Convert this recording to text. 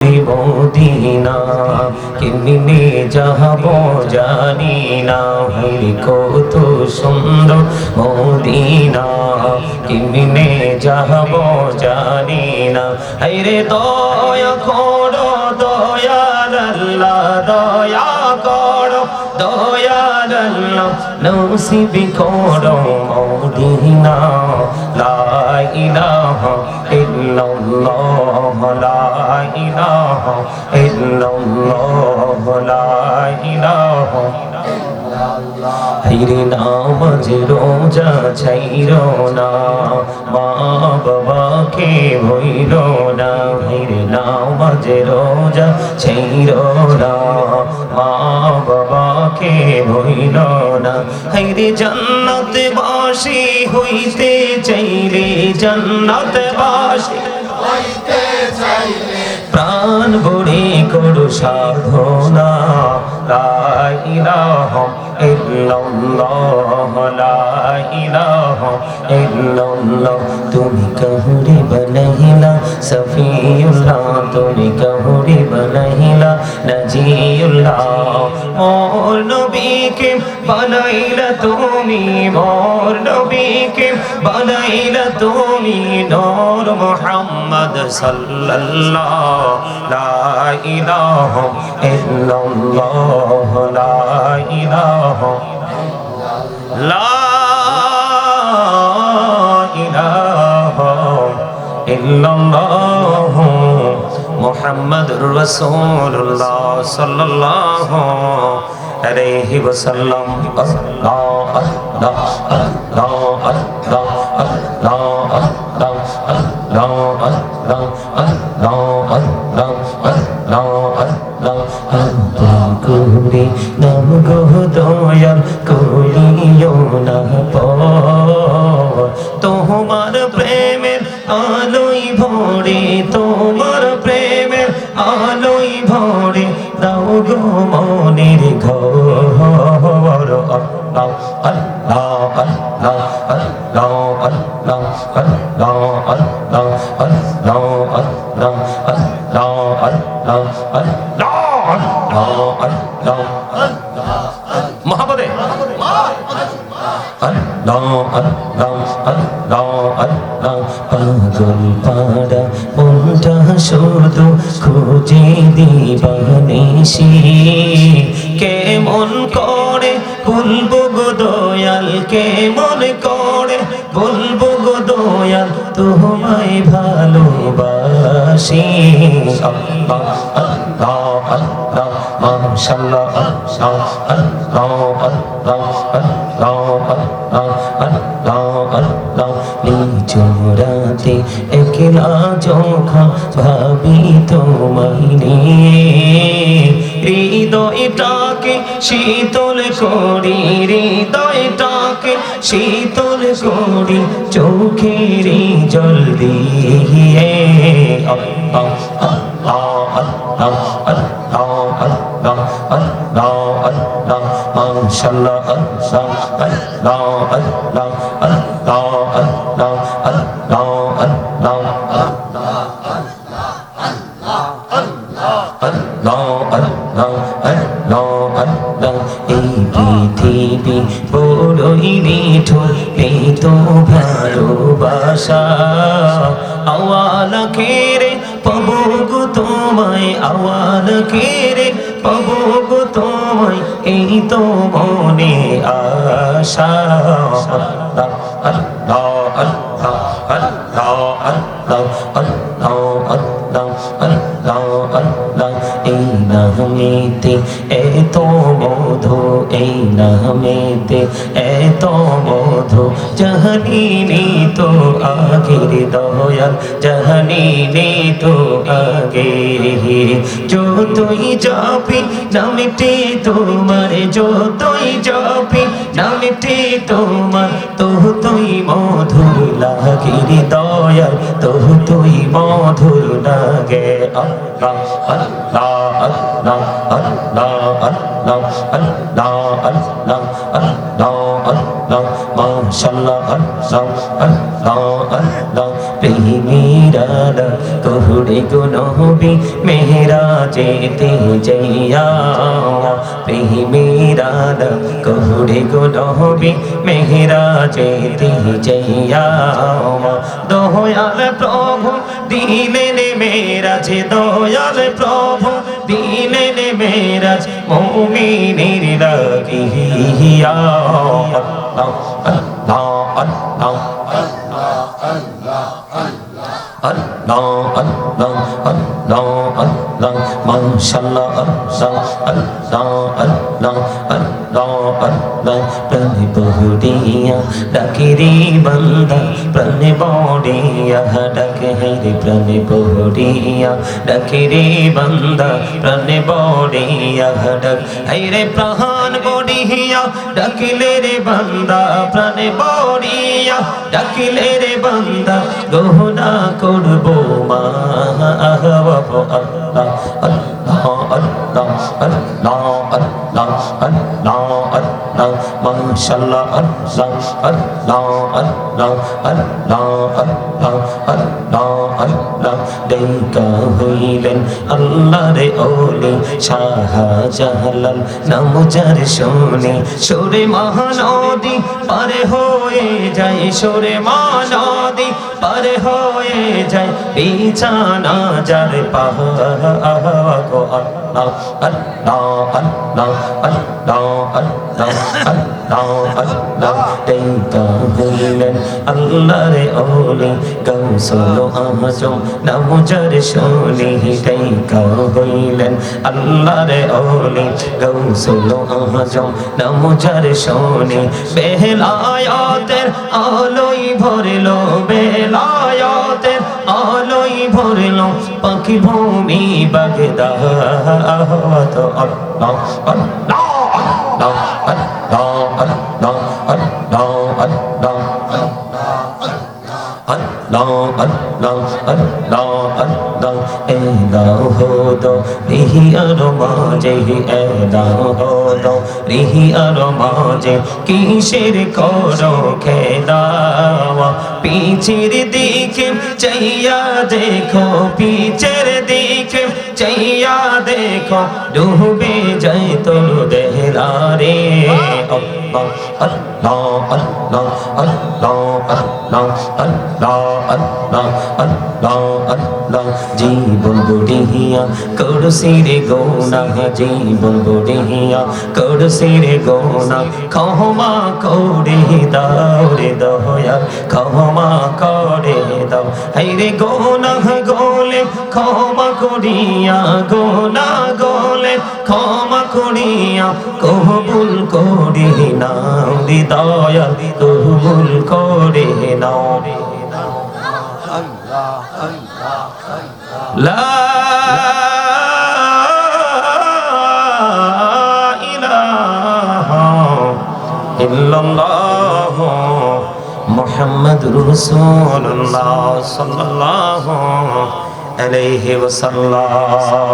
Medina কেমনে যাব জানি না, হরি কত সুন্দর মদিনা কেমনে যাব জানি না। হায়রে দয়া করো দয়াল আল্লাহ, দয়া করো দয়াল আল্লাহ, নসিব করো মদিনা। লা ইলাহা ইল্লাল্লাহ, লা ইলাহা ইল্লাল্লাহ, লা ইলাহা। হায়রে নামাজ রোজা ছাইরো না, মা বাবাকে ভুইলো না। হায়রে নামাজ রোজা ছাইরো না, মা বাবাকে ভুইলো না। হায়রে জান্নাত বাসী হইতে চাইলে, জান্নাত বাসী হইতে চাইলে প্রাণ ভরে করো সাধনা। লা ইলাহা ইল্লাল্লাহ, লা ইলাহা ইল্লাল্লাহ। তুমি কাহুরে বানাইলা সফিউল্লাহ, তুমি কাহুরে বানাইলা নাজিউল্লাহ। মোর নবীকে বানাইলা তুমি, মোর নবীকে বানাইলা তুমি নূর মুহাম্মদ সাল্লাল্লাহ। লা ইলাহা ইল্লাল্লাহ, লা ইলাহা, লা ইলাহা ইল্লাল্লাহ মুহাম্মাদুর রাসূলুল্লাহ সাল্লাল্লাহু আলাইহি ওয়াসাল্লাম। আল্লাহ আল্লাহ আল্লাহ আল্লাহ আল্লাহ আল্লাহ আল্লাহ আল্লাহ আল্লাহ আল্লাহ আল্লাহ আল্লাহ করে নাম গো দয়াল করিও না পর। তোমার প্রেমের আলোই ভরে, তোমার প্রেমের আলোই ভরে দাও গো মনের ঘর। আল্লাহ আল্লাহ আল্লাহ আল্লাহ আল্লাহ আল্লাহ আল্লাহ আল্লাহ আল্লাহ আল্লাহ আল্লাহ আল্লাহ আল্লাহ মহাপদে আল্লাহ আল্লাহ আল্লাহ আল্লাহ। পাগল পাড়া মনটা শুধু খুঁজে দিবানিশি, কেমন করে বলবো গো দয়াল, কেমন করে বলবো গো দয়াল তোমায় ভালোবাসি। আল্লাহ আল্লাহ আল্লাহ মাশাআল্লাহ আল্লাহ আল্লাহ আল্লাহ আল্লাহ আল্লাহ আল্লাহ। নিচরাতে একলা যখন ভাবি তোমায় নিয়ে, হৃদয়টাকে শীতল করি, হৃদয়টাকে শীতল করি চোখের জল দিয়ে। আল্লাহ আল্লাহ আল্লাহ আল্লাহ আল্লাহ আল্লাহ আল্লাহ মাশাআল্লাহ আল্লাহ আল্লাহ আল্লাহ আল্লাহ আল্লাহ আল্লাহ আল্লাহ এই পৃথিবী বড়ই নিঠুর, পেত ভালোবাসা আওয়াল খেরে পাবো গো তোমায়, আওয়াল খেরে পাবো গো তোমায় এই তো মনে আশা। আল্লাহ আল্লাহ আল্লাহ আল্লাহ আল্লাহ আল্লাহ আল্লাহ আল্লাহ আল্লাহ। এই নামেতে এত মধু, এই নামেতে এত মধু জাহানিনি তো আগের দয়াল, জাহানিনি তো আগে। যতই যাবি নামটি তোমার, যতই যাবি নামটি তোমার, ততই মধুর লাগে দয়াল, ততই মধুর লাগে। আল্লাহ আল্লাহ আল্লাহ আল্লাহ আল্লাহ আল্লাহ আল্লাহ আল্লাহ আল্লাহ মাশাআল্লাহ আল্লাহ আল্লাহ আল্লাহ প্রেমিরানা কহুরে গো নবী মেহরাজেতে যাইয়া প্রেমিরানা কহুরে গো নবী মেহরাজেতে যাইয়া দয়াল প্রভু দিলেন মেরাজে দয়াল প্রভু দিলেন মেরাজ মুমিনের লাগিয়া আল্লাহ আল্লাহ আল্লাহ আল্লাহ আল্লাহ আল্লাহ আল্লাহ মাশাআল্লাহ আল্লাহ আল্লাহ আল্লাহ আল্লাহ প্রাণে বড়িয়া ডাকে রে বান্দা প্রাণে বড়িয়া ডাকে রে প্রাণে বড়িয়া ডাকে রে বান্দা প্রাণে বড়িয়া ডাক রে প্রাণ বড়িয়া ডাকিলে রে বান্দা প্রাণে বড়িয়া ডাকিলে রে বান্দা গহনা করবো মা আল্লাহ আল্লাহ আল্লাহ আল্লাহ আল্লাহ আল্লাহ আল্লাহ মাশাআল্লাহ আল্লাহ আল্লাহ আল্লাহ আল্লাহ আল্লাহ আল্লাহ আল্লাহ দেখা হইলেন আল্লাহর ওলি শাহজালাল নাম যার শুনে সুরে মহানদী পারে হয়ে যায় সুরে মহানদী পারে হয়ে যায় বিছানা যার পাহাড় গো আল্লাহ আল্লাহ আল্লাহ আল্লাহ আল্লাহ আল্লাহ আল্লাহ দেখা হইলেন আল্লাহর ওলি গাউসুল আজম নাম যার শুনে দেখা হইলেন আল্লাহর ওলি গাউসুল আজম নাম যার শুনে বেলায়েতের আলোয় ভরলো বেলায়েতের আলোয় ভরলো পাখি ভূমি বাগদাদ আল্লাহ আল্লাহ আল্লাহ আল্লাহ আল্লাহ আল্লাহ আল্লাহ আল্লাহ আল্লাহ আল্লাহ আল্লাহ এদাও হতো রিহি আর মাঝে এদাও হতো রিহি আর মাঝে কিসের করো খেলাওয়া পিছের দিকে চাইয়া দেখো পিছের দিকে চাইয়া দেখো ডুবে যাই তোর দেহরা রে আল্লাহ আল্লাহ আল্লাহ আল্লাহ আল্লাহ আল্লাহ আল্লাহ আল্লাহ আল্লাহ জীবন বুড়িয়া করছি রে গোনা জীবন বুড়িয়া করছি রে গোনা ক্ষমা করে দাও রে দয়াল ক্ষমা করে দাও এই রে গোনা গোলে ক্ষমা করিয়া গোনা গোলে ক্ষমা করিয়া কবুল করে নাও রে দয়াল কবুল করে নাও লা ইলাহা ইল্লাল্লাহ মুহাম্মাদুর রাসূলুল্লাহ সাল্লাল্লাহু আলাইহি ওয়াসাল্লাম।